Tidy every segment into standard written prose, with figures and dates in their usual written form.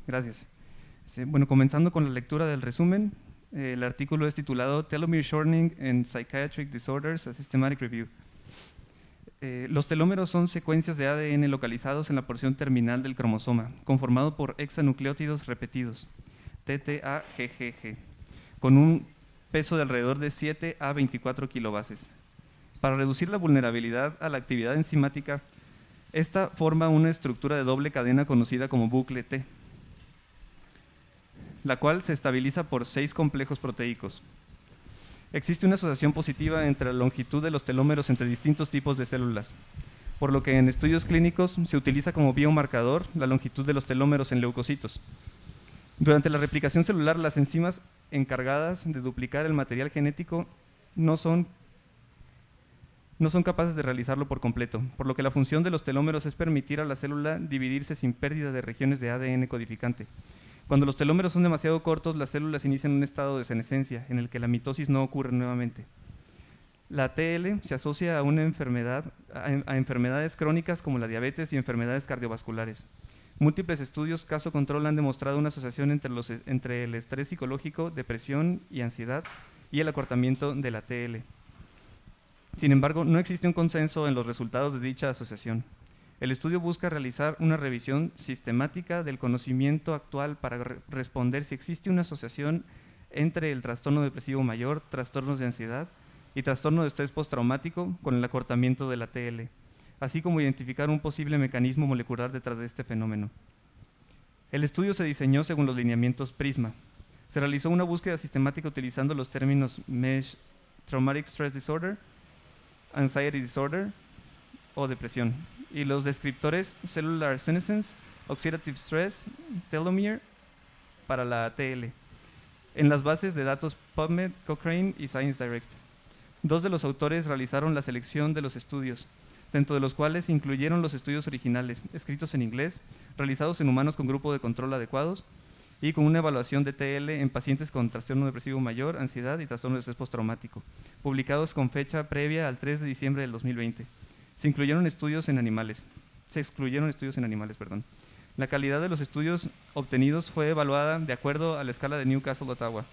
Gracias. Bueno, comenzando con la lectura del resumen, el artículo es titulado Telomere Shortening in Psychiatric Disorders, a Systematic Review. Los telómeros son secuencias de ADN localizados en la porción terminal del cromosoma, conformado por hexanucleótidos repetidos, TTAGGG, con un peso de alrededor de 7 a 24 kilobases. Para reducir la vulnerabilidad a la actividad enzimática, esta forma una estructura de doble cadena conocida como bucle T, la cual se estabiliza por 6 complejos proteicos. Existe una asociación positiva entre la longitud de los telómeros entre distintos tipos de células, por lo que en estudios clínicos se utiliza como biomarcador la longitud de los telómeros en leucocitos. Durante la replicación celular, las enzimas encargadas de duplicar el material genético no son capaces de realizarlo por completo, por lo que la función de los telómeros es permitir a la célula dividirse sin pérdida de regiones de ADN codificante. Cuando los telómeros son demasiado cortos, las células inician un estado de senescencia, en el que la mitosis no ocurre nuevamente. La TL se asocia a una enfermedad, a enfermedades crónicas como la diabetes y enfermedades cardiovasculares. Múltiples estudios caso control han demostrado una asociación entre el estrés psicológico, depresión y ansiedad y el acortamiento de la TL. Sin embargo, no existe un consenso en los resultados de dicha asociación. El estudio busca realizar una revisión sistemática del conocimiento actual para responder si existe una asociación entre el trastorno depresivo mayor, trastornos de ansiedad y trastorno de estrés postraumático con el acortamiento de la TL, así como identificar un posible mecanismo molecular detrás de este fenómeno. El estudio se diseñó según los lineamientos PRISMA. Se realizó una búsqueda sistemática utilizando los términos MESH, Traumatic Stress Disorder, Anxiety Disorder o depresión, y los descriptores Cellular Senescence, Oxidative Stress, Telomere para la TL, en las bases de datos PubMed, Cochrane y ScienceDirect. 2 de los autores realizaron la selección de los estudios, dentro de los cuales incluyeron los estudios originales, escritos en inglés, realizados en humanos con grupo de control adecuados y con una evaluación de TL en pacientes con trastorno depresivo mayor, ansiedad y trastorno de estrés postraumático, publicados con fecha previa al 3 de diciembre del 2020. Se excluyeron estudios en animales. La calidad de los estudios obtenidos fue evaluada de acuerdo a la escala de Newcastle-Ottawa.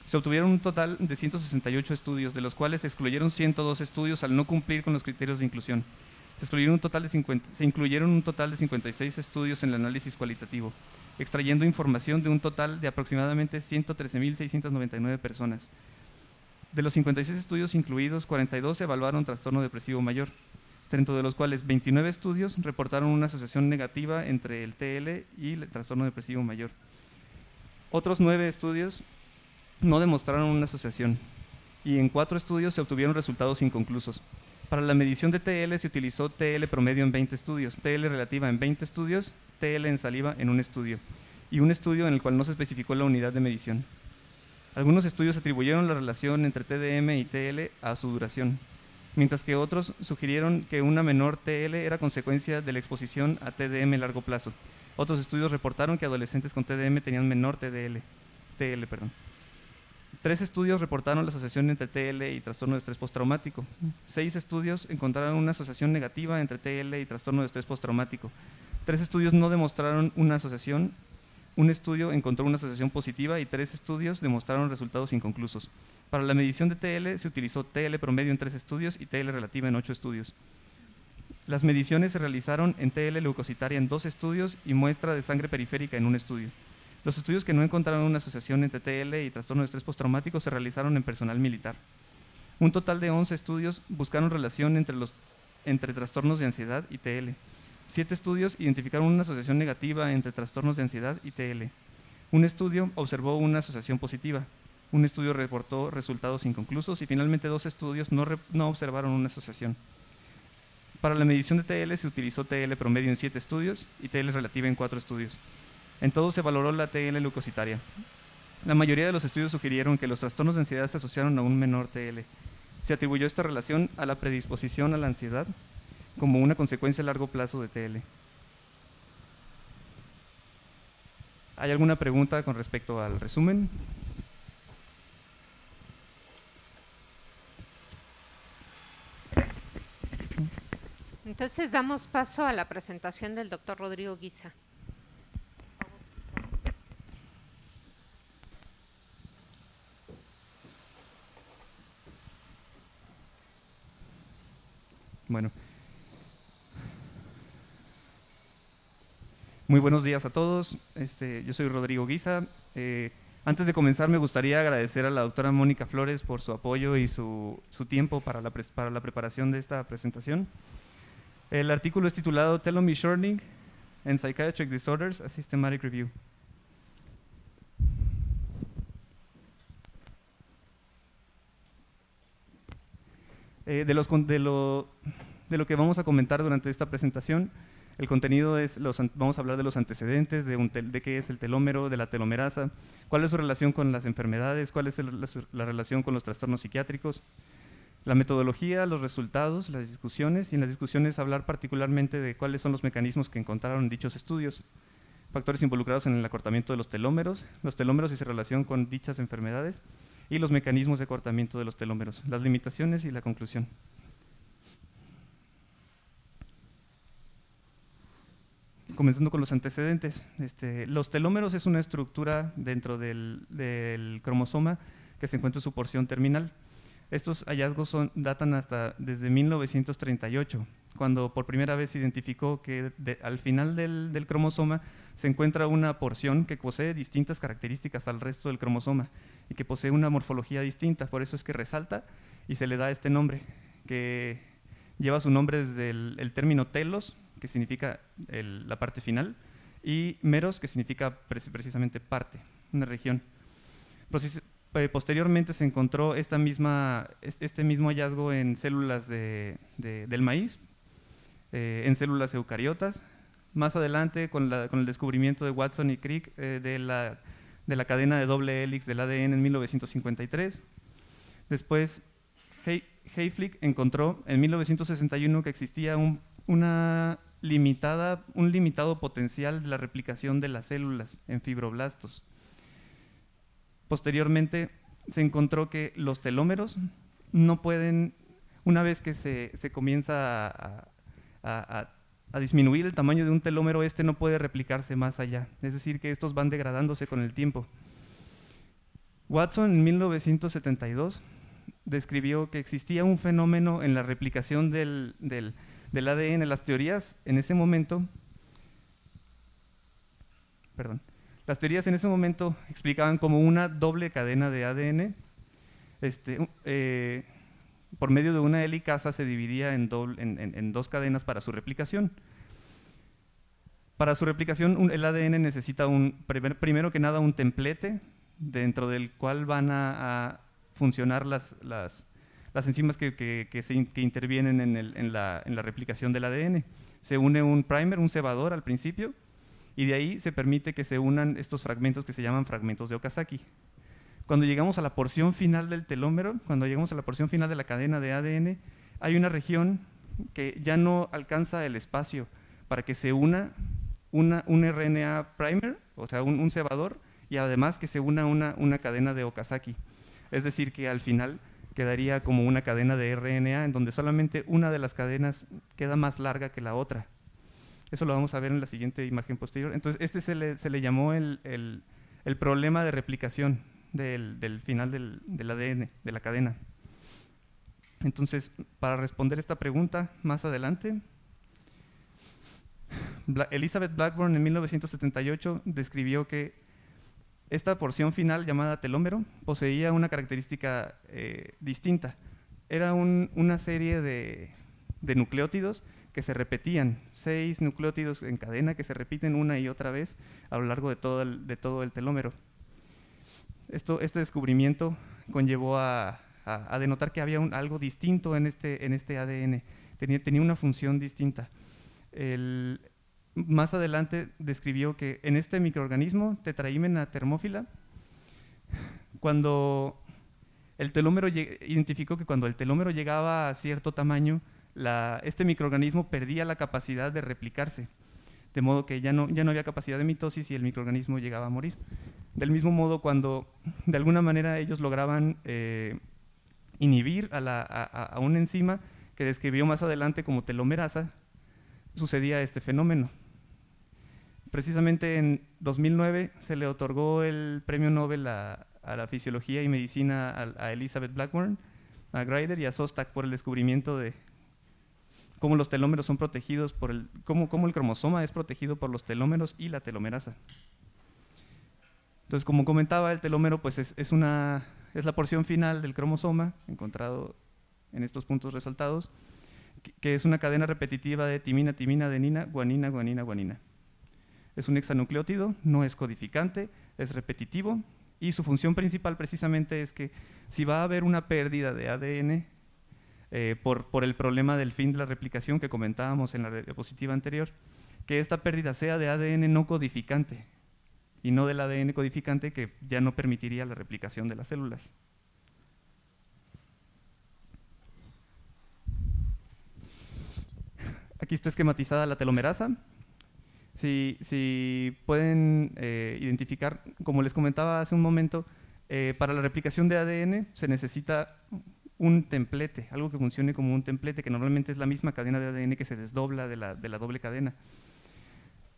Se obtuvieron un total de 168 estudios, de los cuales se excluyeron 102 estudios al no cumplir con los criterios de inclusión. Se incluyeron un total de 56 estudios en el análisis cualitativo, extrayendo información de un total de aproximadamente 113.699 personas. De los 56 estudios incluidos, 42 evaluaron trastorno depresivo mayor, dentro de los cuales 29 estudios reportaron una asociación negativa entre el TL y el trastorno depresivo mayor. Otros 9 estudios no demostraron una asociación, y en 4 estudios se obtuvieron resultados inconclusos. Para la medición de TL se utilizó TL promedio en 20 estudios, TL relativa en 20 estudios, TL en saliva en un estudio, y un estudio en el cual no se especificó la unidad de medición. Algunos estudios atribuyeron la relación entre TDM y TL a su duración, mientras que otros sugirieron que una menor TL era consecuencia de la exposición a TDM a largo plazo. Otros estudios reportaron que adolescentes con TDM tenían menor TL. 3 estudios reportaron la asociación entre TL y trastorno de estrés postraumático. 6 estudios encontraron una asociación negativa entre TL y trastorno de estrés postraumático. 3 estudios no demostraron una asociación. Un estudio encontró una asociación positiva y 3 estudios demostraron resultados inconclusos. Para la medición de TL se utilizó TL promedio en 3 estudios y TL relativa en 8 estudios. Las mediciones se realizaron en TL leucocitaria en 2 estudios y muestra de sangre periférica en un estudio. Los estudios que no encontraron una asociación entre TL y trastorno de estrés postraumático se realizaron en personal militar. Un total de 11 estudios buscaron relación entre trastornos de ansiedad y TL. 7 estudios identificaron una asociación negativa entre trastornos de ansiedad y TL. Un estudio observó una asociación positiva. Un estudio reportó resultados inconclusos y finalmente 2 estudios no observaron una asociación. Para la medición de TL se utilizó TL promedio en 7 estudios y TL relativa en 4 estudios. En todo se valoró la TL leucocitaria. La mayoría de los estudios sugirieron que los trastornos de ansiedad se asociaron a un menor TL. Se atribuyó esta relación a la predisposición a la ansiedad como una consecuencia a largo plazo de TL. ¿Hay alguna pregunta con respecto al resumen? Entonces damos paso a la presentación del doctor Rodrigo Guisa. Bueno, muy buenos días a todos. Yo soy Rodrigo Guisa. Antes de comenzar, me gustaría agradecer a la doctora Mónica Flores por su apoyo y su tiempo para la preparación de esta presentación. El artículo es titulado Telomere Shortening and Psychiatric Disorders, a Systematic Review. De lo que vamos a comentar durante esta presentación, el contenido es, vamos a hablar de los antecedentes, de qué es el telómero, de la telomerasa, cuál es su relación con las enfermedades, cuál es la relación con los trastornos psiquiátricos, la metodología, los resultados, las discusiones, y en las discusiones hablar particularmente de cuáles son los mecanismos que encontraron dichos estudios, factores involucrados en el acortamiento de los telómeros y su relación con dichas enfermedades, y los mecanismos de acortamiento de los telómeros, las limitaciones y la conclusión. Comenzando con los antecedentes, los telómeros es una estructura dentro del cromosoma que se encuentra en su porción terminal. Estos hallazgos datan hasta desde 1938, cuando por primera vez se identificó que al final del cromosoma se encuentra una porción que posee distintas características al resto del cromosoma y que posee una morfología distinta, por eso es que resalta y se le da este nombre, que lleva su nombre desde el término telos, que significa la parte final, y meros, que significa precisamente parte, una región. Posteriormente se encontró este mismo hallazgo en células del maíz, en células eucariotas. Más adelante, con el descubrimiento de Watson y Crick de la cadena de doble hélice del ADN en 1953. Después, Hayflick encontró en 1961 que existía un limitado potencial de la replicación de las células en fibroblastos. Posteriormente se encontró que los telómeros no pueden, una vez que se comienza a disminuir el tamaño de un telómero, no puede replicarse más allá, es decir, que estos van degradándose con el tiempo. Watson en 1972 describió que existía un fenómeno en la replicación del ADN. Las teorías en ese momento explicaban como una doble cadena de ADN, por medio de una helicasa se dividía en dos cadenas para su replicación. Para su replicación el ADN necesita primero que nada un templete dentro del cual van a funcionar las enzimas que intervienen en la replicación del ADN. Se une un primer, un cebador al principio, y de ahí se permite que se unan estos fragmentos que se llaman fragmentos de Okazaki. Cuando llegamos a la porción final del telómero, cuando llegamos a la porción final de la cadena de ADN, hay una región que ya no alcanza el espacio para que se una un RNA primer, o sea, un cebador, y además que se una una cadena de Okazaki. Es decir, que al final quedaría como una cadena de RNA en donde solamente una de las cadenas queda más larga que la otra. Eso lo vamos a ver en la siguiente imagen posterior. Entonces, se le llamó el problema de replicación del final del ADN, de la cadena. Entonces, para responder esta pregunta más adelante, Elizabeth Blackburn en 1978 describió que esta porción final llamada telómero poseía una característica distinta. Era una serie de nucleótidos que se repetían, 6 nucleótidos en cadena que se repiten una y otra vez a lo largo de todo el telómero. Este descubrimiento conllevó a denotar que había algo distinto en este ADN, tenía una función distinta. Más adelante describió que en este microorganismo, Tetrahymena thermophila, cuando el telómero identificó que cuando el telómero llegaba a cierto tamaño, este microorganismo perdía la capacidad de replicarse, de modo que ya no había capacidad de mitosis y el microorganismo llegaba a morir. Del mismo modo, cuando de alguna manera ellos lograban inhibir a una enzima que describió más adelante como telomerasa, sucedía este fenómeno. Precisamente en 2009 se le otorgó el premio Nobel a la fisiología y medicina a Elizabeth Blackburn, a Grider y a Szostak por el descubrimiento cómo los telómeros son protegidos cómo el cromosoma es protegido por los telómeros y la telomerasa. Entonces, como comentaba, el telómero pues es la porción final del cromosoma, encontrado en estos puntos resaltados, que es una cadena repetitiva de timina, timina, adenina, guanina, guanina, guanina. Es un hexanucleótido, no es codificante, es repetitivo, y su función principal precisamente es que si va a haber una pérdida de ADN por el problema del fin de la replicación que comentábamos en la diapositiva anterior, que esta pérdida sea de ADN no codificante y no del ADN codificante, que ya no permitiría la replicación de las células. Aquí está esquematizada la telomerasa. Si pueden identificar, como les comentaba hace un momento, para la replicación de ADN se necesita un templete, algo que funcione como un templete, que normalmente es la misma cadena de ADN que se desdobla de la doble cadena.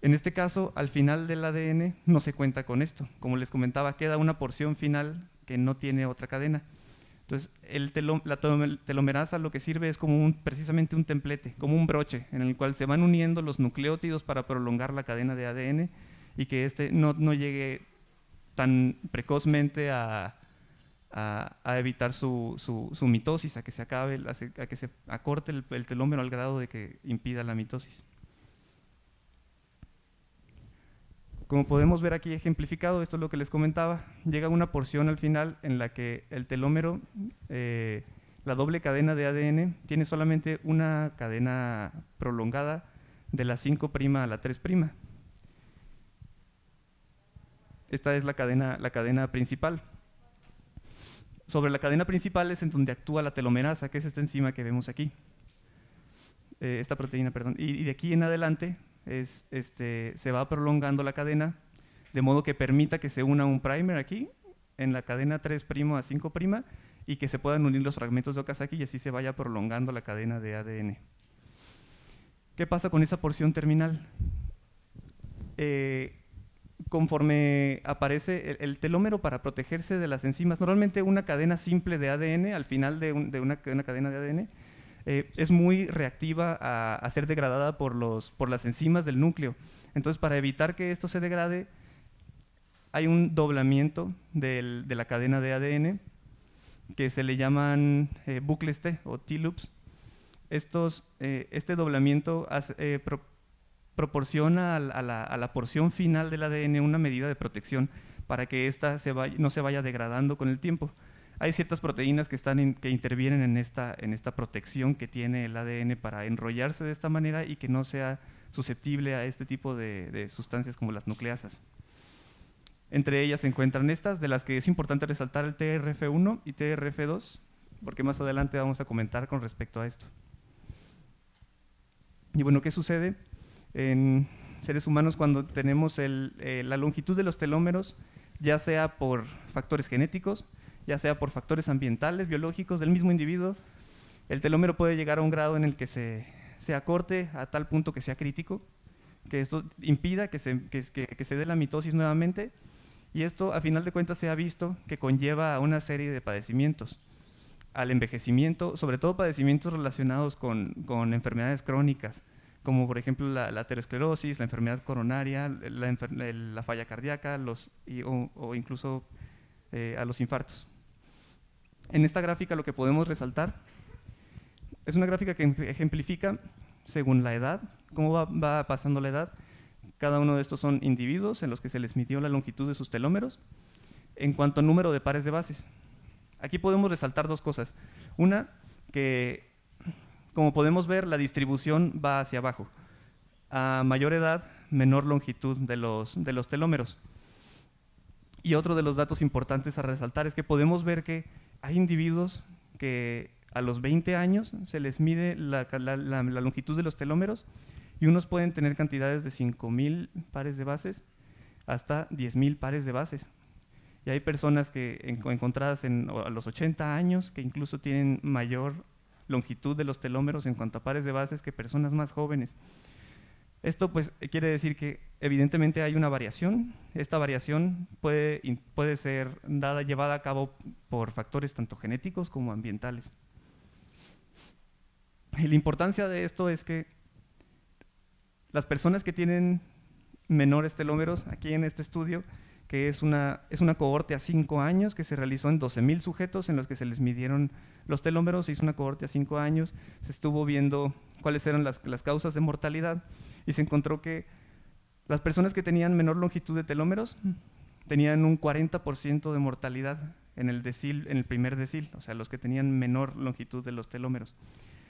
En este caso, al final del ADN no se cuenta con esto. Como les comentaba, queda una porción final que no tiene otra cadena. Entonces, la telomerasa lo que sirve es como precisamente un templete, como un broche, en el cual se van uniendo los nucleótidos para prolongar la cadena de ADN y que este no llegue tan precozmente a evitar su mitosis, a que se acabe, a que se acorte el telómero al grado de que impida la mitosis. Como podemos ver aquí ejemplificado, esto es lo que les comentaba, llega una porción al final en la que el telómero, la doble cadena de ADN, tiene solamente una cadena prolongada de la 5' a la 3'. Esta es la cadena principal. Sobre la cadena principal es en donde actúa la telomerasa, que es esta enzima que vemos aquí. Esta proteína, perdón. Y de aquí en adelante se va prolongando la cadena, de modo que permita que se una un primer aquí, en la cadena 3' a 5', y que se puedan unir los fragmentos de Okazaki y así se vaya prolongando la cadena de ADN. ¿Qué pasa con esa porción terminal? Conforme aparece el telómero, para protegerse de las enzimas, normalmente una cadena simple de ADN, al final de una cadena de ADN, es muy reactiva a ser degradada por las enzimas del núcleo. Entonces, para evitar que esto se degrade, hay un doblamiento de la cadena de ADN que se le llaman bucles T o T-loops. Este doblamiento proporciona a la porción final del ADN una medida de protección para que ésta no se vaya degradando con el tiempo. Hay ciertas proteínas que intervienen en esta protección que tiene el ADN para enrollarse de esta manera y que no sea susceptible a este tipo de sustancias como las nucleasas. Entre ellas se encuentran estas, de las que es importante resaltar el TRF1 y TRF2, porque más adelante vamos a comentar con respecto a esto. Y bueno, ¿qué sucede en seres humanos cuando tenemos la longitud de los telómeros, ya sea por factores genéticos, ya sea por factores ambientales, biológicos del mismo individuo? El telómero puede llegar a un grado en el que se acorte a tal punto que sea crítico, que esto impida que se dé la mitosis nuevamente, y esto a final de cuentas se ha visto que conlleva a una serie de padecimientos, al envejecimiento, sobre todo padecimientos relacionados con enfermedades crónicas, como por ejemplo la aterosclerosis, la enfermedad coronaria, la falla cardíaca o incluso a los infartos. En esta gráfica lo que podemos resaltar es una gráfica que ejemplifica según la edad, cómo va pasando la edad. Cada uno de estos son individuos en los que se les midió la longitud de sus telómeros en cuanto a número de pares de bases. Aquí podemos resaltar dos cosas. Una, que como podemos ver, la distribución va hacia abajo. A mayor edad, menor longitud de los telómeros. Y otro de los datos importantes a resaltar es que podemos ver que hay individuos que a los 20 años se les mide la longitud de los telómeros y unos pueden tener cantidades de 5.000 pares de bases hasta 10.000 pares de bases. Y hay personas encontradas a los 80 años que incluso tienen mayor longitud de los telómeros en cuanto a pares de bases que personas más jóvenes. Esto pues quiere decir que evidentemente hay una variación. Esta variación puede ser llevada a cabo por factores tanto genéticos como ambientales. Y la importancia de esto es que las personas que tienen menores telómeros, aquí en este estudio, que es una cohorte a 5 años que se realizó en 12,000 sujetos en los que se les midieron los telómeros, se hizo una cohorte a 5 años, se estuvo viendo cuáles eran las causas de mortalidad y se encontró que las personas que tenían menor longitud de telómeros tenían un 40% de mortalidad en el primer decil, o sea, los que tenían menor longitud de los telómeros,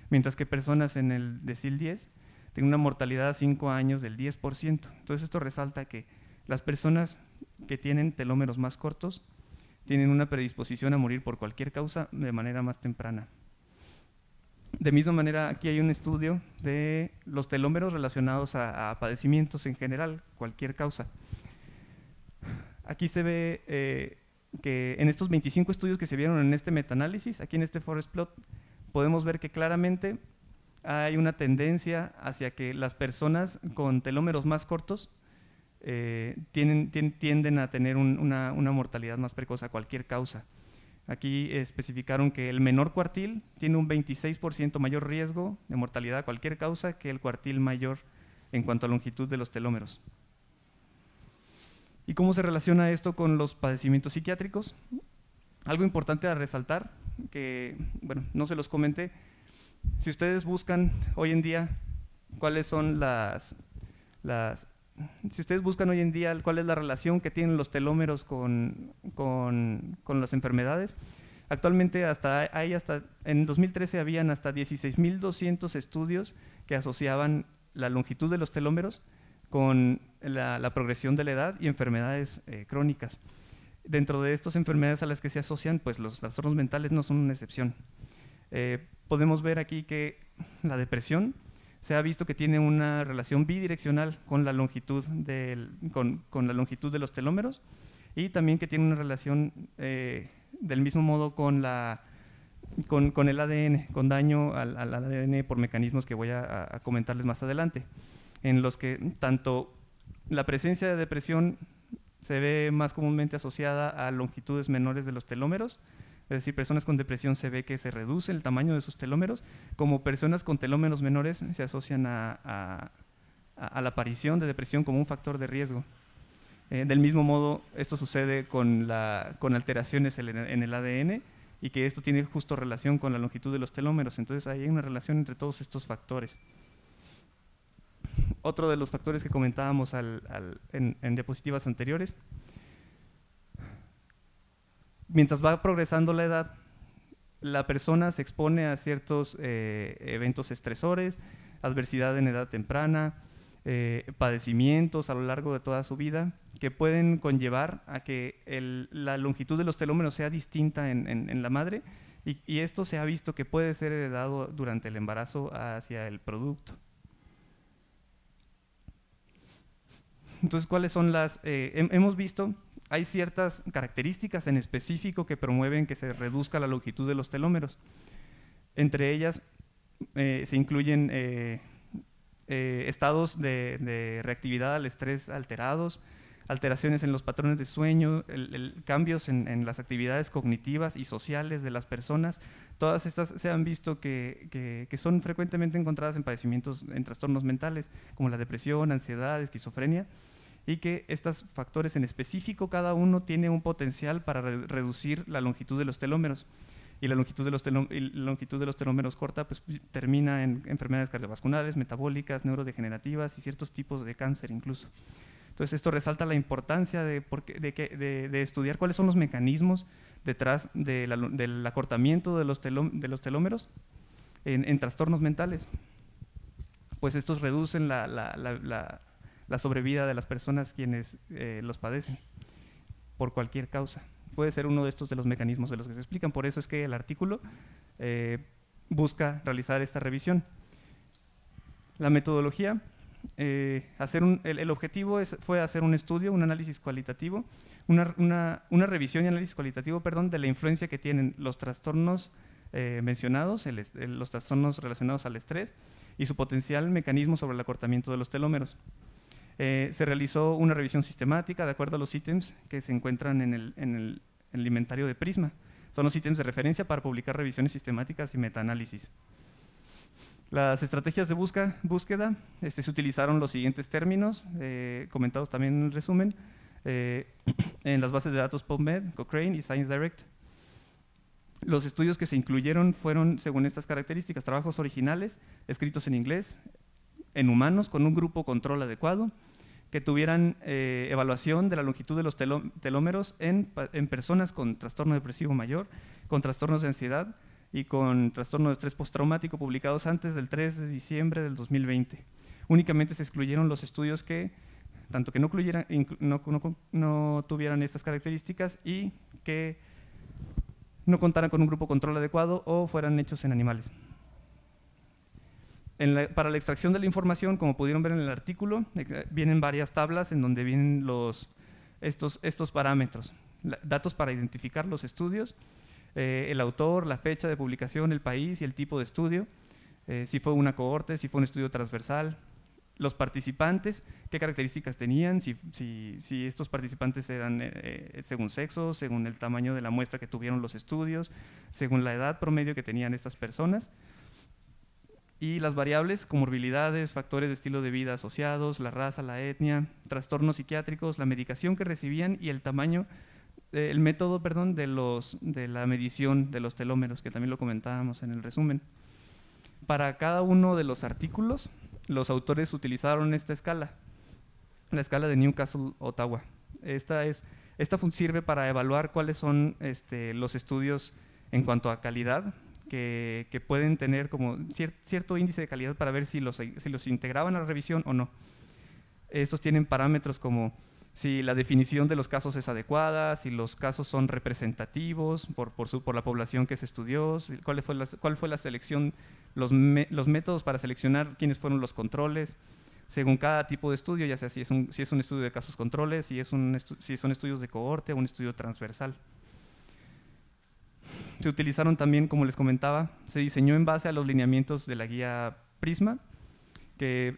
mientras que personas en el decil 10 tienen una mortalidad a 5 años del 10%. Entonces esto resalta que las personas que tienen telómeros más cortos tienen una predisposición a morir por cualquier causa de manera más temprana. De misma manera, aquí hay un estudio de los telómeros relacionados a padecimientos en general, cualquier causa. Aquí se ve que en estos 25 estudios que se vieron en este metaanálisis, aquí en este forest plot, podemos ver que claramente hay una tendencia hacia que las personas con telómeros más cortos tienden a tener una mortalidad más precoz a cualquier causa. Aquí especificaron que el menor cuartil tiene un 26% mayor riesgo de mortalidad a cualquier causa que el cuartil mayor en cuanto a longitud de los telómeros. ¿Y cómo se relaciona esto con los padecimientos psiquiátricos? Algo importante a resaltar, que bueno, no se los comenté, si ustedes buscan hoy en día cuáles son si ustedes buscan hoy en día cuál es la relación que tienen los telómeros con las enfermedades, actualmente en 2013 habían hasta 16,200 estudios que asociaban la longitud de los telómeros con la progresión de la edad y enfermedades crónicas. Dentro de estas enfermedades a las que se asocian, pues los trastornos mentales no son una excepción. Podemos ver aquí que la depresión se ha visto que tiene una relación bidireccional con la longitud con la longitud de los telómeros y también que tiene una relación del mismo modo con el ADN, con daño al ADN por mecanismos que voy a comentarles más adelante, en los que tanto la presencia de depresión se ve más comúnmente asociada a longitudes menores de los telómeros, es decir, personas con depresión se ve que se reduce el tamaño de sus telómeros, como personas con telómeros menores se asocian a la aparición de depresión como un factor de riesgo. Del mismo modo, esto sucede con alteraciones en el ADN y que esto tiene justo relación con la longitud de los telómeros, entonces hay una relación entre todos estos factores. Otro de los factores que comentábamos en diapositivas anteriores, mientras va progresando la edad, la persona se expone a ciertos eventos estresores, adversidad en edad temprana, padecimientos a lo largo de toda su vida, que pueden conllevar a que la longitud de los telómeros sea distinta en la madre, y esto se ha visto que puede ser heredado durante el embarazo hacia el producto. Entonces, ¿cuáles son hemos visto, hay ciertas características en específico que promueven que se reduzca la longitud de los telómeros. Entre ellas se incluyen estados de reactividad al estrés alterados, alteraciones en los patrones de sueño, cambios en las actividades cognitivas y sociales de las personas. Todas estas se han visto que son frecuentemente encontradas en padecimientos, en trastornos mentales, como la depresión, ansiedad, esquizofrenia, y que estos factores en específico, cada uno tiene un potencial para reducir la longitud de los telómeros. Y la longitud de los telómeros corta pues, termina en enfermedades cardiovasculares, metabólicas, neurodegenerativas y ciertos tipos de cáncer incluso. Entonces esto resalta la importancia de estudiar cuáles son los mecanismos detrás del acortamiento de los telómeros en trastornos mentales. Pues estos reducen la sobrevida de las personas quienes los padecen por cualquier causa. Puede ser uno de los mecanismos de los que se explican. Por eso es que el artículo busca realizar esta revisión. La metodología, el objetivo fue hacer un estudio, un análisis cualitativo, una revisión y análisis cualitativo, de la influencia que tienen los trastornos mencionados, los trastornos relacionados al estrés y su potencial mecanismo sobre el acortamiento de los telómeros. Se realizó una revisión sistemática de acuerdo a los ítems que se encuentran en el inventario de Prisma. Son los ítems de referencia para publicar revisiones sistemáticas y metaanálisis. Las estrategias de búsqueda se utilizaron los siguientes términos, comentados también en el resumen, en las bases de datos PubMed, Cochrane y ScienceDirect. Los estudios que se incluyeron fueron, según estas características, trabajos originales, escritos en inglés, en humanos, con un grupo control adecuado, que tuvieran evaluación de la longitud de los telómeros en personas con trastorno depresivo mayor, con trastornos de ansiedad y con trastorno de estrés postraumático, publicados antes del 3 de diciembre del 2020. Únicamente se excluyeron los estudios que, tanto que no tuvieran estas características y que no contaran con un grupo control adecuado o fueran hechos en animales. Para la extracción de la información, como pudieron ver en el artículo, vienen varias tablas en donde vienen estos parámetros, datos para identificar los estudios, el autor, la fecha de publicación, el país y el tipo de estudio, si fue una cohorte, si fue un estudio transversal, los participantes, qué características tenían, si estos participantes eran según sexo, según el tamaño de la muestra que tuvieron los estudios, según la edad promedio que tenían estas personas, y las variables, comorbilidades, factores de estilo de vida asociados, la raza, la etnia, trastornos psiquiátricos, la medicación que recibían y el tamaño, el método, perdón, de la medición de los telómeros, que también lo comentábamos en el resumen. Para cada uno de los artículos, los utilizaron esta escala, la escala de Newcastle-Ottawa. Esta sirve para evaluar cuáles son los estudios en cuanto a calidad, que pueden tener como cierto índice de calidad para ver si los integraban a la revisión o no. Estos tienen parámetros como si la definición de los casos es adecuada, si los casos son representativos por la población que se estudió, cuál fue la selección, los métodos para seleccionar quiénes fueron los controles, según cada tipo de estudio, ya sea si es un estudio de casos controles, si son estudios de cohorte o un estudio transversal. Se utilizaron también, como les comentaba, se diseñó en base a los lineamientos de la guía Prisma, que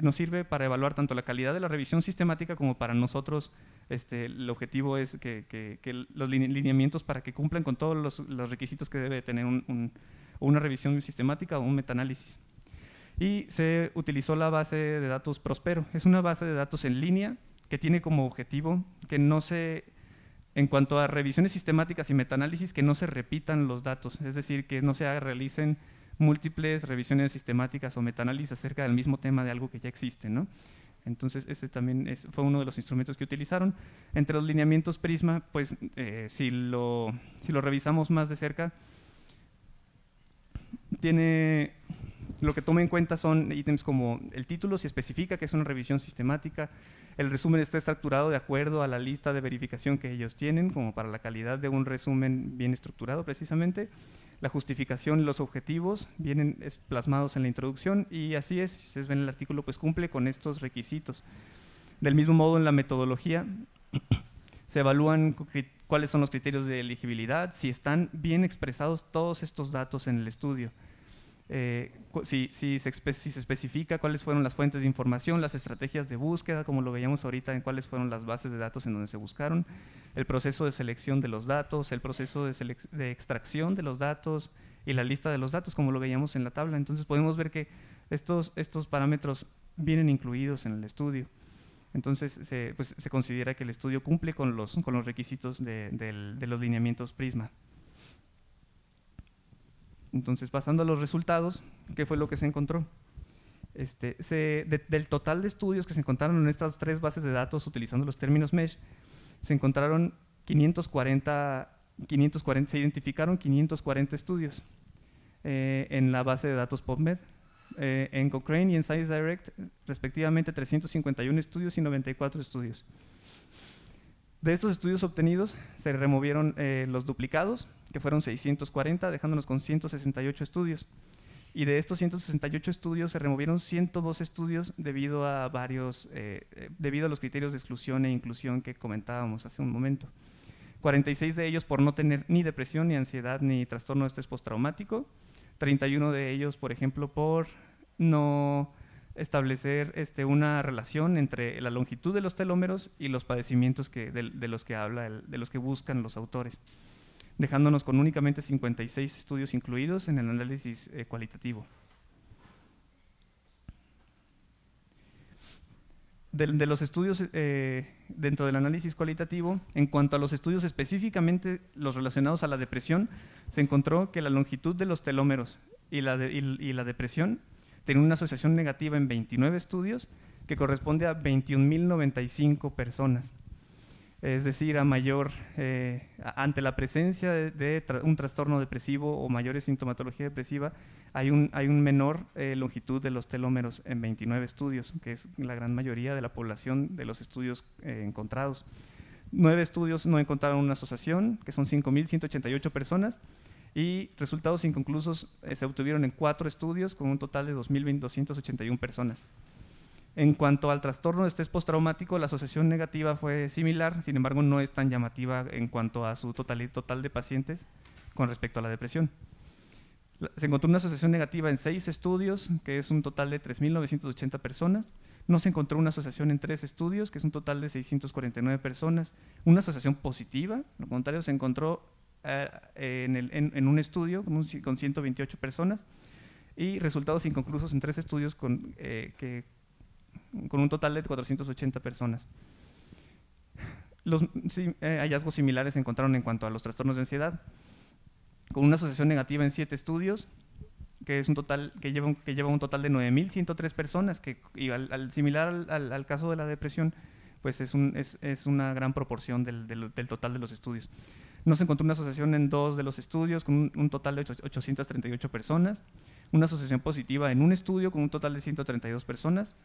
nos sirve para evaluar tanto la calidad de la revisión sistemática como para nosotros. El objetivo es que los lineamientos para que cumplan con todos los requisitos que debe tener una revisión sistemática o un metaanálisis. Y se utilizó la base de datos Prospero. Es una base de datos en línea que tiene como objetivo que en cuanto a revisiones sistemáticas y metaanálisis, que no se repitan los datos, es decir, que no se realicen múltiples revisiones sistemáticas o metaanálisis acerca del mismo tema de algo que ya existe, ¿no? Entonces, ese también fue uno de los instrumentos que utilizaron. Entre los lineamientos Prisma, pues, si lo revisamos más de cerca, lo que toma en cuenta son ítems como el título, si especifica que es una revisión sistemática, el resumen está estructurado de acuerdo a la lista de verificación que ellos tienen, como para la calidad de un resumen bien estructurado precisamente, la justificación y los objetivos vienen plasmados en la introducción, y así es, si ustedes ven el artículo, pues cumple con estos requisitos. Del mismo modo, en la metodología se evalúan cuáles son los criterios de elegibilidad, si están bien expresados todos estos datos en el estudio. Si se especifica cuáles fueron las fuentes de información, las estrategias de búsqueda, como lo veíamos ahorita, en cuáles fueron las bases de datos en donde se buscaron, el proceso de selección de los datos, el proceso de extracción de los datos y la lista de los datos, como lo veíamos en la tabla. Entonces podemos ver que estos parámetros vienen incluidos en el estudio. Entonces se considera que el estudio cumple con los requisitos de los lineamientos Prisma. Entonces, pasando a los resultados, ¿qué fue lo que se encontró? Del total de estudios que se encontraron en estas 3 bases de datos utilizando los términos MESH, se encontraron se identificaron 540 estudios en la base de datos PubMed. En Cochrane y en ScienceDirect, respectivamente, 351 estudios y 94 estudios. De estos estudios obtenidos, se removieron los duplicados, que fueron 640, dejándonos con 168 estudios. Y de estos 168 estudios, se removieron 102 estudios debido a los criterios de exclusión e inclusión que comentábamos hace un momento. 46 de ellos por no tener ni depresión, ni ansiedad, ni trastorno de estrés postraumático. 31 de ellos, por ejemplo, por no establecer una relación entre la longitud de los telómeros y los padecimientos de los que buscan los autores. dejándonos con únicamente 56 estudios incluidos en el análisis cualitativo. De los estudios dentro del análisis cualitativo, en cuanto a los estudios específicamente los relacionados a la depresión, se encontró que la longitud de los telómeros y la depresión tienen una asociación negativa en 29 estudios que corresponde a 21.095 personas. Es decir, ante la presencia de un trastorno depresivo o mayor sintomatología depresiva, hay un menor longitud de los telómeros en 29 estudios, que es la gran mayoría de la población de los estudios encontrados. 9 estudios no encontraron una asociación, que son 5.188 personas, y resultados inconclusos se obtuvieron en 4 estudios con un total de 2.281 personas. En cuanto al trastorno de estrés postraumático, la asociación negativa fue similar, sin embargo no es tan llamativa en cuanto a su total de pacientes con respecto a la depresión. Se encontró una asociación negativa en 6 estudios, que es un total de 3.980 personas. No se encontró una asociación en 3 estudios, que es un total de 649 personas. Una asociación positiva, lo contrario, se encontró en un estudio con 128 personas, y resultados inconclusos en 3 estudios con un total de 480 personas. Los hallazgos similares se encontraron en cuanto a los trastornos de ansiedad, con una asociación negativa en 7 estudios, que lleva un total de 9.103 personas, que similar al caso de la depresión, pues es una gran proporción del total de los estudios. No se encontró una asociación en 2 de los estudios, con un total de 838 personas, una asociación positiva en un estudio con un total de 132 personas,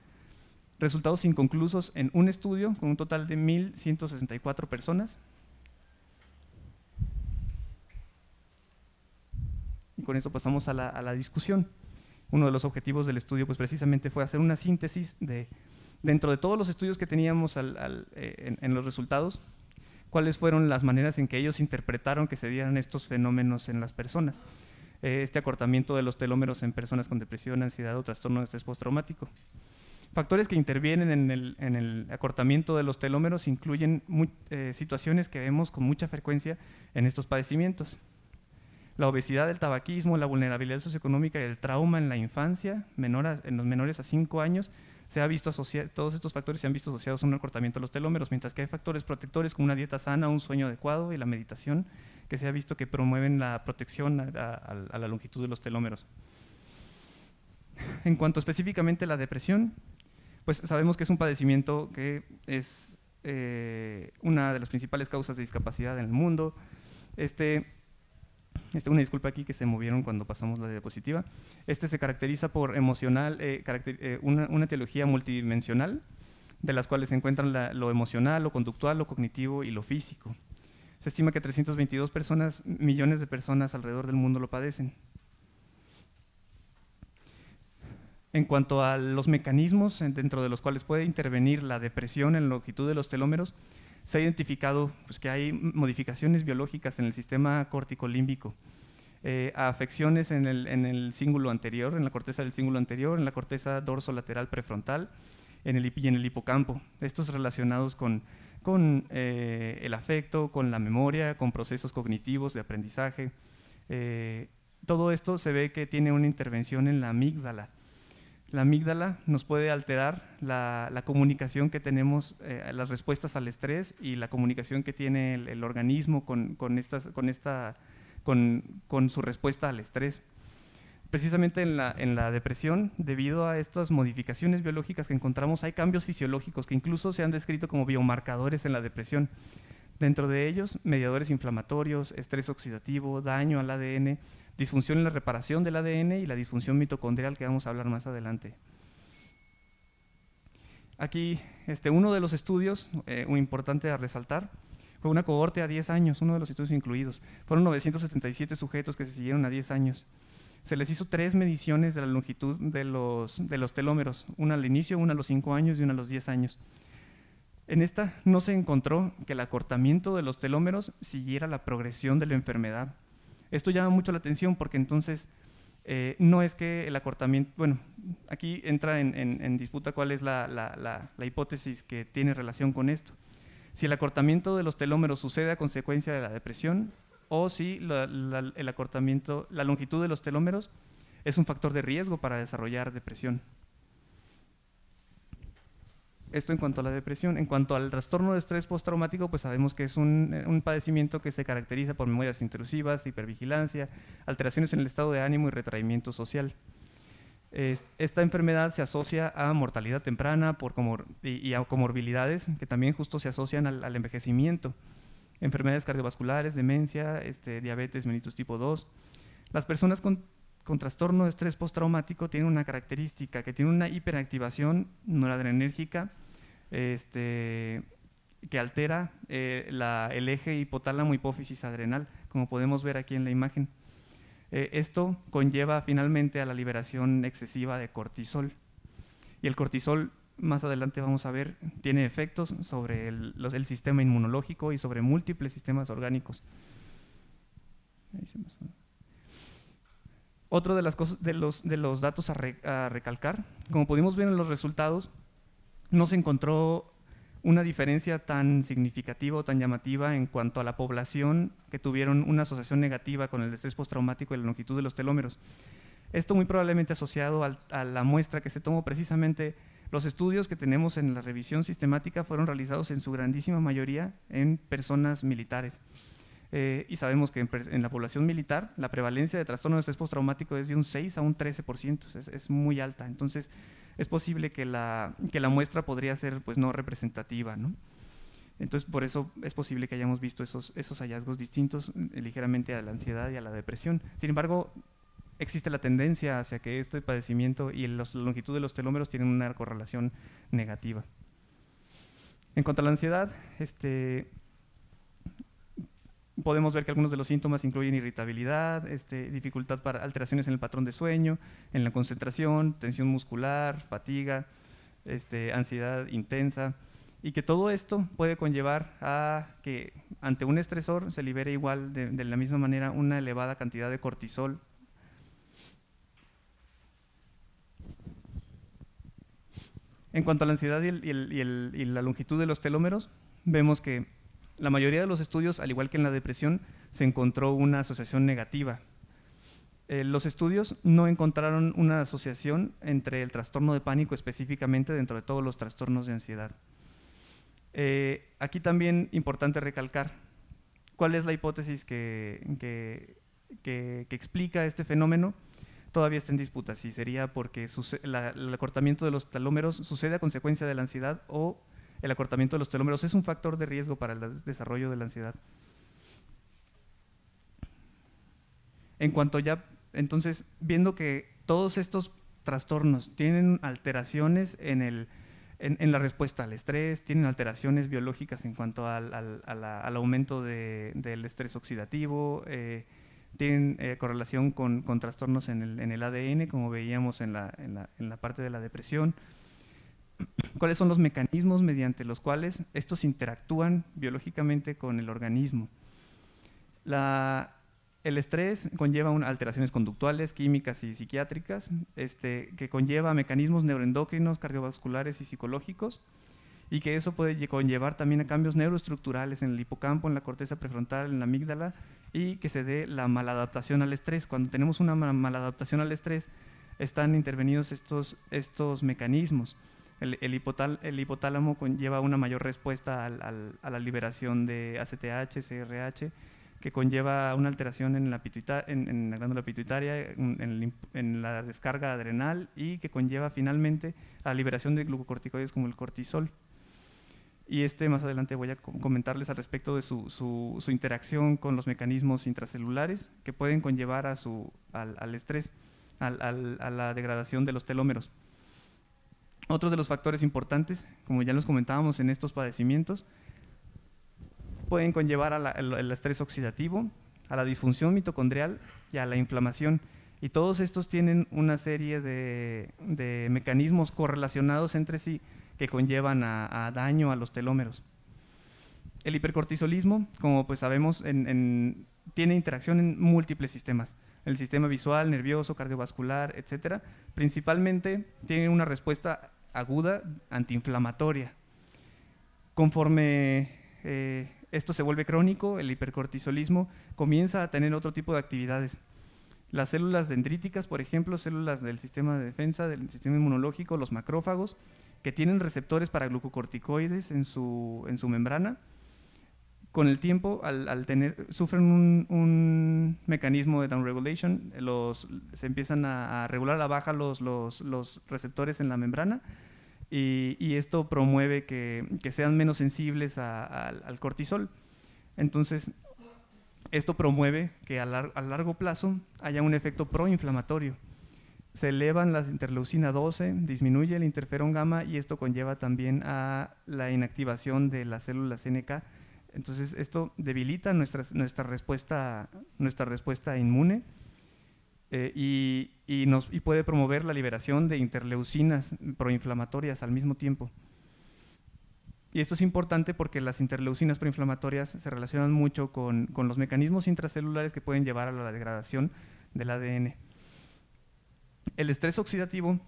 resultados inconclusos en un estudio con un total de 1.164 personas. Y con eso pasamos a la discusión. Uno de los objetivos del estudio pues precisamente fue hacer una síntesis dentro de todos los estudios que teníamos en los resultados, cuáles fueron las maneras en que ellos interpretaron que se dieran estos fenómenos en las personas. Este acortamiento de los telómeros en personas con depresión, ansiedad o trastorno de estrés postraumático. Factores que intervienen en el acortamiento de los telómeros incluyen situaciones que vemos con mucha frecuencia en estos padecimientos. La obesidad, el tabaquismo, la vulnerabilidad socioeconómica y el trauma en la infancia, en los menores a 5 años, todos estos factores se han visto asociados a un acortamiento de los telómeros, mientras que hay factores protectores como una dieta sana, un sueño adecuado y la meditación, que se ha visto que promueven la protección a la longitud de los telómeros. En cuanto específicamente a la depresión, pues sabemos que es un padecimiento que es una de las principales causas de discapacidad en el mundo. Una disculpa aquí que se movieron cuando pasamos la diapositiva. Se caracteriza por una etiología multidimensional, de las cuales se encuentran lo emocional, lo conductual, lo cognitivo y lo físico. Se estima que 322 millones de personas alrededor del mundo lo padecen. En cuanto a los mecanismos dentro de los cuales puede intervenir la depresión en la longitud de los telómeros, se ha identificado pues, que hay modificaciones biológicas en el sistema corticolímbico, afecciones en el cíngulo anterior, en la corteza del cíngulo anterior, en la corteza dorsolateral prefrontal y en el hipocampo. Estos relacionados con el afecto, con la memoria, con procesos cognitivos de aprendizaje. Todo esto se ve que tiene una intervención en la amígdala. La amígdala nos puede alterar la comunicación que tenemos, las respuestas al estrés y la comunicación que tiene el organismo con su respuesta al estrés. Precisamente en la depresión, debido a estas modificaciones biológicas que encontramos, hay cambios fisiológicos que incluso se han descrito como biomarcadores en la depresión. Dentro de ellos, mediadores inflamatorios, estrés oxidativo, daño al ADN, disfunción en la reparación del ADN y la disfunción mitocondrial, que vamos a hablar más adelante. Aquí, uno de los estudios, muy importante a resaltar, fue una cohorte a 10 años, uno de los estudios incluidos. Fueron 977 sujetos que se siguieron a 10 años. Se les hizo 3 mediciones de la longitud de los telómeros, una al inicio, una a los 5 años y una a los 10 años. En esta no se encontró que el acortamiento de los telómeros siguiera la progresión de la enfermedad. Esto llama mucho la atención porque entonces no es que el acortamiento, bueno, aquí entra en disputa cuál es la hipótesis que tiene relación con esto. Si el acortamiento de los telómeros sucede a consecuencia de la depresión, o si el acortamiento, la longitud de los telómeros es un factor de riesgo para desarrollar depresión. Esto en cuanto a la depresión. En cuanto al trastorno de estrés postraumático, pues sabemos que es un padecimiento que se caracteriza por memorias intrusivas, hipervigilancia, alteraciones en el estado de ánimo y retraimiento social. Esta enfermedad se asocia a mortalidad temprana y a comorbilidades que también justo se asocian al envejecimiento. Enfermedades cardiovasculares, demencia, diabetes mellitus tipo 2. Las personas con trastorno de estrés postraumático tienen una característica, que tiene una hiperactivación noradrenérgica que altera el eje hipotálamo hipófisis adrenal, como podemos ver aquí en la imagen. Esto conlleva finalmente a la liberación excesiva de cortisol. Y el cortisol, más adelante vamos a ver, tiene efectos sobre el sistema inmunológico y sobre múltiples sistemas orgánicos. Otro de los datos a recalcar, como pudimos ver en los resultados, no se encontró una diferencia tan significativa o tan llamativa en cuanto a la población que tuvieron una asociación negativa con el estrés postraumático y la longitud de los telómeros. Esto muy probablemente asociado a la muestra que se tomó. Precisamente los estudios que tenemos en la revisión sistemática fueron realizados en su grandísima mayoría en personas militares. Y sabemos que en la población militar la prevalencia de trastorno de estrés postraumático es de un 6 a un 13%, es muy alta. Entonces es posible que la muestra podría ser pues no representativa, ¿no? Entonces por eso es posible que hayamos visto esos hallazgos distintos ligeramente a la ansiedad y a la depresión. Sin embargo, existe la tendencia hacia que este padecimiento y la longitud de los telómeros tienen una correlación negativa. En cuanto a la ansiedad, podemos ver que algunos de los síntomas incluyen irritabilidad, dificultad para alteraciones en el patrón de sueño, en la concentración, tensión muscular, fatiga, ansiedad intensa, y que todo esto puede conllevar a que ante un estresor se libere igual de la misma manera una elevada cantidad de cortisol. En cuanto a la ansiedad y la longitud de los telómeros, vemos que la mayoría de los estudios, al igual que en la depresión, se encontró una asociación negativa. Los estudios no encontraron una asociación entre el trastorno de pánico específicamente dentro de todos los trastornos de ansiedad. Aquí también importante recalcar cuál es la hipótesis que explica este fenómeno. Todavía está en disputa, si sería porque el acortamiento de los telómeros sucede a consecuencia de la ansiedad o el acortamiento de los telómeros es un factor de riesgo para el desarrollo de la ansiedad. En cuanto entonces, viendo que todos estos trastornos tienen alteraciones en la respuesta al estrés, tienen alteraciones biológicas en cuanto al aumento del estrés oxidativo, tienen correlación con trastornos en el ADN, como veíamos en la parte de la depresión. ¿Cuáles son los mecanismos mediante los cuales estos interactúan biológicamente con el organismo? El estrés conlleva alteraciones conductuales, químicas y psiquiátricas, que conlleva mecanismos neuroendocrinos, cardiovasculares y psicológicos, y que eso puede conllevar también a cambios neuroestructurales en el hipocampo, en la corteza prefrontal, en la amígdala, y que se dé la maladaptación al estrés. Cuando tenemos una maladaptación al estrés, están intervenidos estos mecanismos. El hipotálamo conlleva una mayor respuesta a la liberación de ACTH, CRH, que conlleva una alteración en la glándula pituitaria, en la descarga adrenal, y que conlleva finalmente a la liberación de glucocorticoides como el cortisol. Y más adelante voy a comentarles al respecto de su interacción con los mecanismos intracelulares que pueden conllevar al estrés, a la degradación de los telómeros. Otros de los factores importantes, como ya los comentábamos en estos padecimientos, pueden conllevar al estrés oxidativo, a la disfunción mitocondrial y a la inflamación. Y todos estos tienen una serie de mecanismos correlacionados entre sí que conllevan a daño a los telómeros. El hipercortisolismo, como pues sabemos, tiene interacción en múltiples sistemas. El sistema visual, nervioso, cardiovascular, etcétera. Principalmente tiene una respuesta aguda antiinflamatoria. Conforme esto se vuelve crónico, el hipercortisolismo comienza a tener otro tipo de actividades. Las células dendríticas, por ejemplo, células del sistema de defensa, del sistema inmunológico, los macrófagos, que tienen receptores para glucocorticoides en su membrana, con el tiempo, sufren un mecanismo de downregulation, se empiezan a regular a la baja los receptores en la membrana, y esto promueve que sean menos sensibles al cortisol. Entonces, esto promueve que a largo plazo haya un efecto proinflamatorio. Se elevan las interleucina 12, disminuye el interferón gamma, y esto conlleva también a la inactivación de las células NK. Entonces, esto debilita nuestra respuesta inmune, y puede promover la liberación de interleucinas proinflamatorias al mismo tiempo. Y esto es importante porque las interleucinas proinflamatorias se relacionan mucho con los mecanismos intracelulares que pueden llevar a la degradación del ADN. El estrés oxidativo,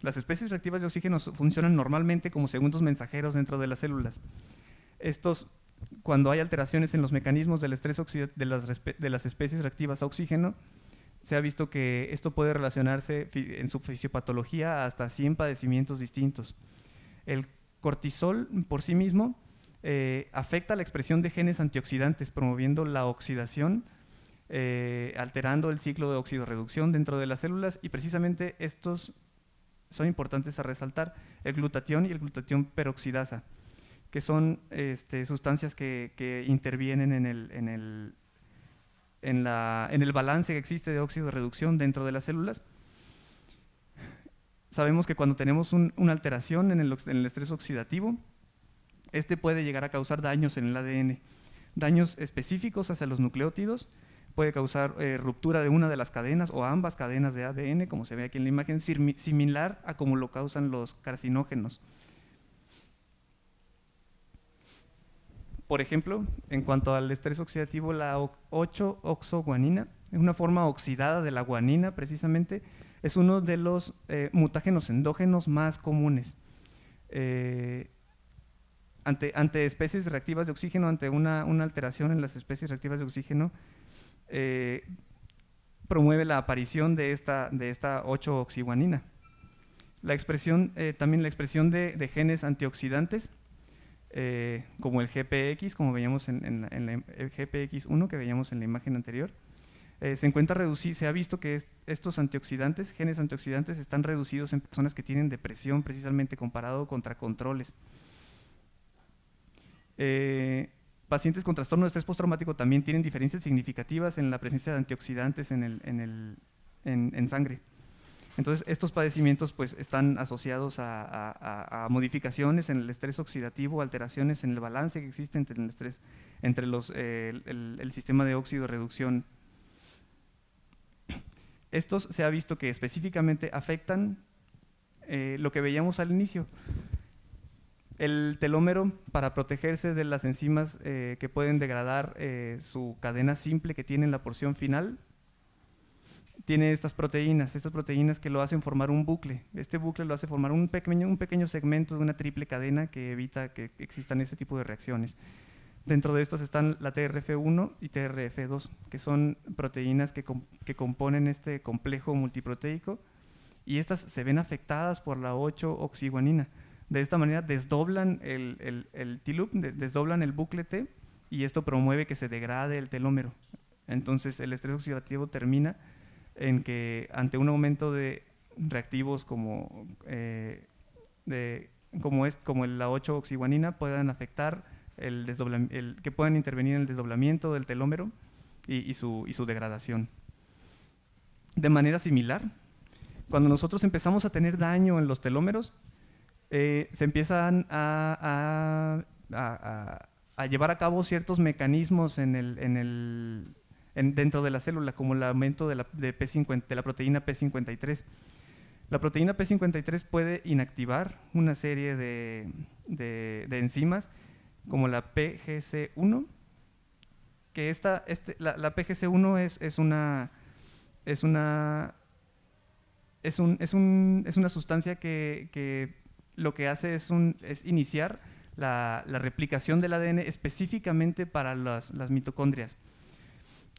las especies reactivas de oxígeno funcionan normalmente como segundos mensajeros dentro de las células. Cuando hay alteraciones en los mecanismos del estrés de las especies reactivas a oxígeno, se ha visto que esto puede relacionarse en su fisiopatología hasta 100 padecimientos distintos. El cortisol por sí mismo afecta la expresión de genes antioxidantes, promoviendo la oxidación, alterando el ciclo de oxidorreducción dentro de las células, y precisamente estos son importantes a resaltar: el glutatión y el glutatión peroxidasa, que son sustancias que intervienen en el balance que existe de oxidorreducción dentro de las células. Sabemos que cuando tenemos una alteración en el estrés oxidativo, puede llegar a causar daños en el ADN, daños específicos hacia los nucleótidos, puede causar ruptura de una de las cadenas o ambas cadenas de ADN, como se ve aquí en la imagen, similar a como lo causan los carcinógenos. Por ejemplo, en cuanto al estrés oxidativo, la 8-oxoguanina, una forma oxidada de la guanina precisamente, es uno de los mutágenos endógenos más comunes. Ante especies reactivas de oxígeno, ante una alteración en las especies reactivas de oxígeno, promueve la aparición de esta 8-oxiguanina. También la expresión de genes antioxidantes, como el GPX, como veíamos en el GPX1 que veíamos en la imagen anterior, se ha visto que estos genes antioxidantes, están reducidos en personas que tienen depresión, precisamente comparado contra controles. Pacientes con trastorno de estrés postraumático también tienen diferencias significativas en la presencia de antioxidantes en sangre. Entonces, estos padecimientos pues, están asociados a modificaciones en el estrés oxidativo, alteraciones en el balance que existe entre el estrés, entre el sistema de óxido-reducción. Estos se ha visto que específicamente afectan lo que veíamos al inicio. El telómero, para protegerse de las enzimas que pueden degradar su cadena simple que tiene en la porción final, tiene estas proteínas que lo hacen formar un bucle. Este bucle lo hace formar un pequeño segmento de una triple cadena que evita que existan ese tipo de reacciones. Dentro de estas están la TRF1 y TRF2, que son proteínas que componen este complejo multiproteico, y estas se ven afectadas por la 8-oxiguanina. De esta manera desdoblan el T-loop, desdoblan el bucle T, y esto promueve que se degrade el telómero. Entonces el estrés oxidativo termina en que ante un aumento de reactivos como la 8-oxiguanina puedan afectar que puedan intervenir en el desdoblamiento del telómero y su degradación. De manera similar, cuando nosotros empezamos a tener daño en los telómeros, se empiezan a llevar a cabo ciertos mecanismos dentro de la célula, como el aumento de la proteína P53. La proteína P53 puede inactivar una serie de enzimas, como la PGC1, que la PGC1 es una sustancia que lo que hace es iniciar la replicación del ADN específicamente para las mitocondrias.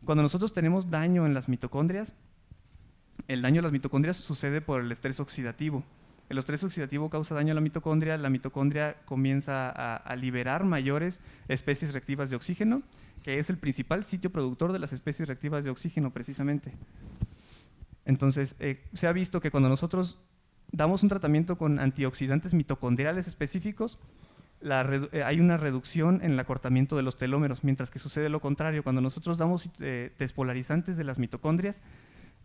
Cuando nosotros tenemos daño en las mitocondrias, el daño a las mitocondrias sucede por el estrés oxidativo. El estrés oxidativo causa daño a la mitocondria comienza a liberar mayores especies reactivas de oxígeno, que es el principal sitio productor de las especies reactivas de oxígeno precisamente. Entonces, se ha visto que cuando nosotros damos un tratamiento con antioxidantes mitocondriales específicos, hay una reducción en el acortamiento de los telómeros, mientras que sucede lo contrario. Cuando nosotros damos despolarizantes de las mitocondrias,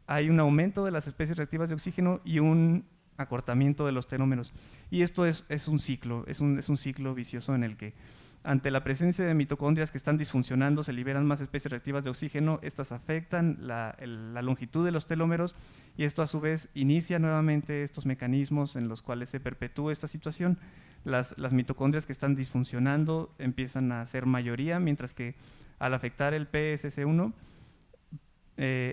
hay un aumento de las especies reactivas de oxígeno y un acortamiento de los telómeros. Y esto es un ciclo, es un ciclo vicioso en el que ante la presencia de mitocondrias que están disfuncionando, se liberan más especies reactivas de oxígeno, estas afectan la longitud de los telómeros y esto a su vez inicia nuevamente estos mecanismos en los cuales se perpetúa esta situación. Las mitocondrias que están disfuncionando empiezan a ser mayoría, mientras que al afectar el PSC1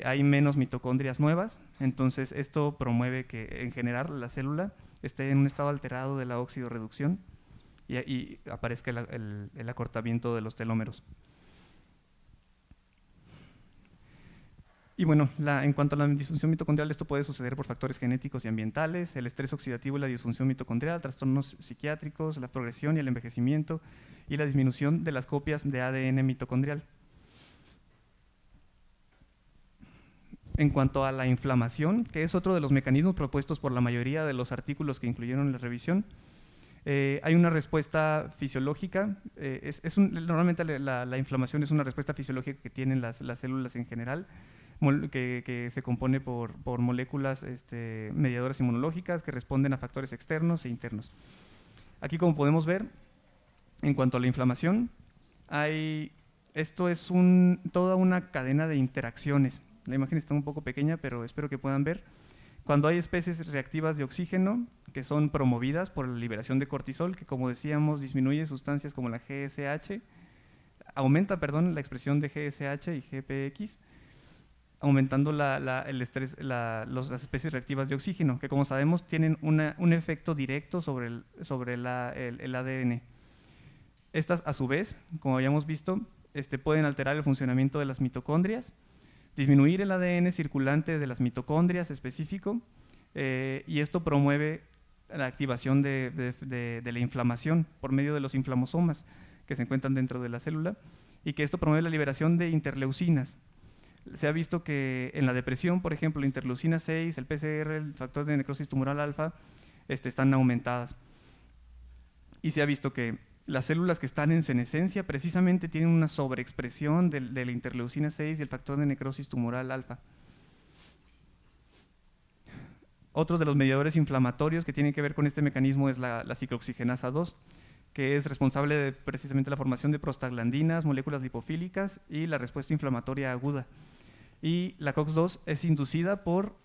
hay menos mitocondrias nuevas, entonces esto promueve que en general la célula esté en un estado alterado de la oxidorreducción y aparezca el acortamiento de los telómeros. Y bueno, en cuanto a la disfunción mitocondrial, esto puede suceder por factores genéticos y ambientales, el estrés oxidativo y la disfunción mitocondrial, trastornos psiquiátricos, la progresión y el envejecimiento y la disminución de las copias de ADN mitocondrial. En cuanto a la inflamación, que es otro de los mecanismos propuestos por la mayoría de los artículos que incluyeron la revisión, hay una respuesta fisiológica. Normalmente la inflamación es una respuesta fisiológica que tienen las células en general, que se compone por moléculas mediadoras inmunológicas que responden a factores externos e internos. Aquí, como podemos ver, en cuanto a la inflamación, esto es toda una cadena de interacciones. La imagen está un poco pequeña, pero espero que puedan ver. Cuando hay especies reactivas de oxígeno que son promovidas por la liberación de cortisol, que como decíamos disminuye sustancias como la GSH, aumenta la expresión de GSH y GPX, aumentando el estrés, las especies reactivas de oxígeno, que como sabemos tienen un efecto directo sobre el ADN. Estas a su vez, como habíamos visto, pueden alterar el funcionamiento de las mitocondrias, disminuir el ADN circulante de las mitocondrias específico, y esto promueve la activación de la inflamación por medio de los inflamosomas que se encuentran dentro de la célula, y que esto promueve la liberación de interleucinas. Se ha visto que en la depresión, por ejemplo, la interleucina 6, el PCR, el factor de necrosis tumoral alfa, están aumentadas. Y se ha visto que las células que están en senescencia precisamente tienen una sobreexpresión de la interleucina 6 y el factor de necrosis tumoral alfa. Otros de los mediadores inflamatorios que tienen que ver con este mecanismo es la ciclooxigenasa 2, que es responsable de precisamente la formación de prostaglandinas, moléculas lipofílicas y la respuesta inflamatoria aguda. Y la COX-2 es inducida por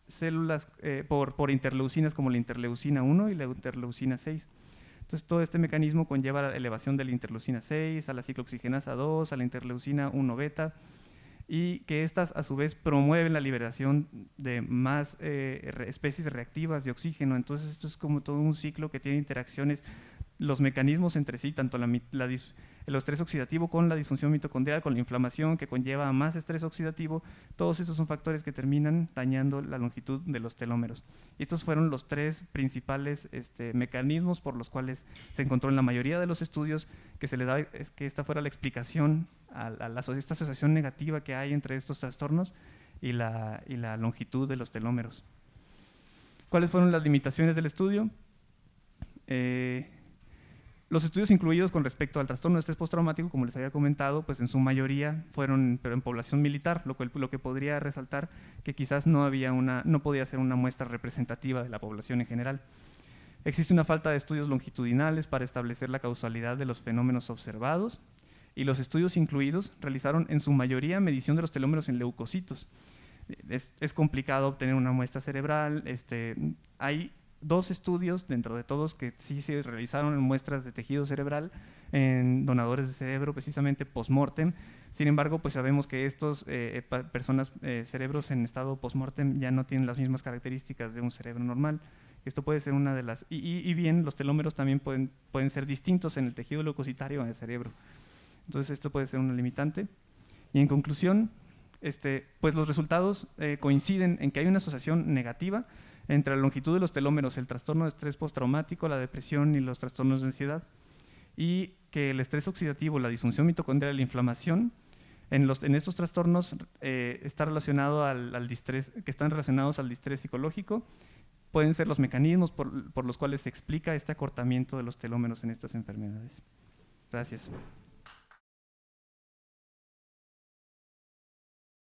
células, por interleucinas como la interleucina 1 y la interleucina 6. Entonces, todo este mecanismo conlleva la elevación de la interleucina 6, a la ciclooxigenasa 2, a la interleucina 1 beta, y que estas a su vez promueven la liberación de más especies reactivas de oxígeno. Entonces, esto es como todo un ciclo que tiene interacciones, los mecanismos entre sí, tanto el estrés oxidativo con la disfunción mitocondrial, con la inflamación que conlleva a más estrés oxidativo, todos esos son factores que terminan dañando la longitud de los telómeros. Y estos fueron los tres principales mecanismos por los cuales se encontró en la mayoría de los estudios que se le da que esta fuera la explicación a esta asociación negativa que hay entre estos trastornos y la longitud de los telómeros. ¿Cuáles fueron las limitaciones del estudio? Los estudios incluidos con respecto al trastorno de estrés postraumático, como les había comentado, pues en su mayoría fueron pero en población militar, lo que podría resaltar que quizás no podía ser una muestra representativa de la población en general. Existe una falta de estudios longitudinales para establecer la causalidad de los fenómenos observados, y los estudios incluidos realizaron en su mayoría medición de los telómeros en leucocitos. Es complicado obtener una muestra cerebral. Hay 2 estudios dentro de todos que sí se realizaron en muestras de tejido cerebral en donadores de cerebro, precisamente post-mortem. Sin embargo, pues sabemos que estos cerebros en estado post-mortem ya no tienen las mismas características de un cerebro normal, Esto puede ser una de las… Y bien, los telómeros también pueden ser distintos en el tejido leucocitario o en el cerebro. Entonces, esto puede ser una limitante. Y en conclusión, pues los resultados coinciden en que hay una asociación negativa entre la longitud de los telómeros, el trastorno de estrés postraumático, la depresión y los trastornos de ansiedad, y que el estrés oxidativo, la disfunción mitocondrial y la inflamación en estos trastornos está relacionado al distrés, que están relacionados al distrés psicológico. Pueden ser los mecanismos por los cuales se explica este acortamiento de los telómeros en estas enfermedades. Gracias.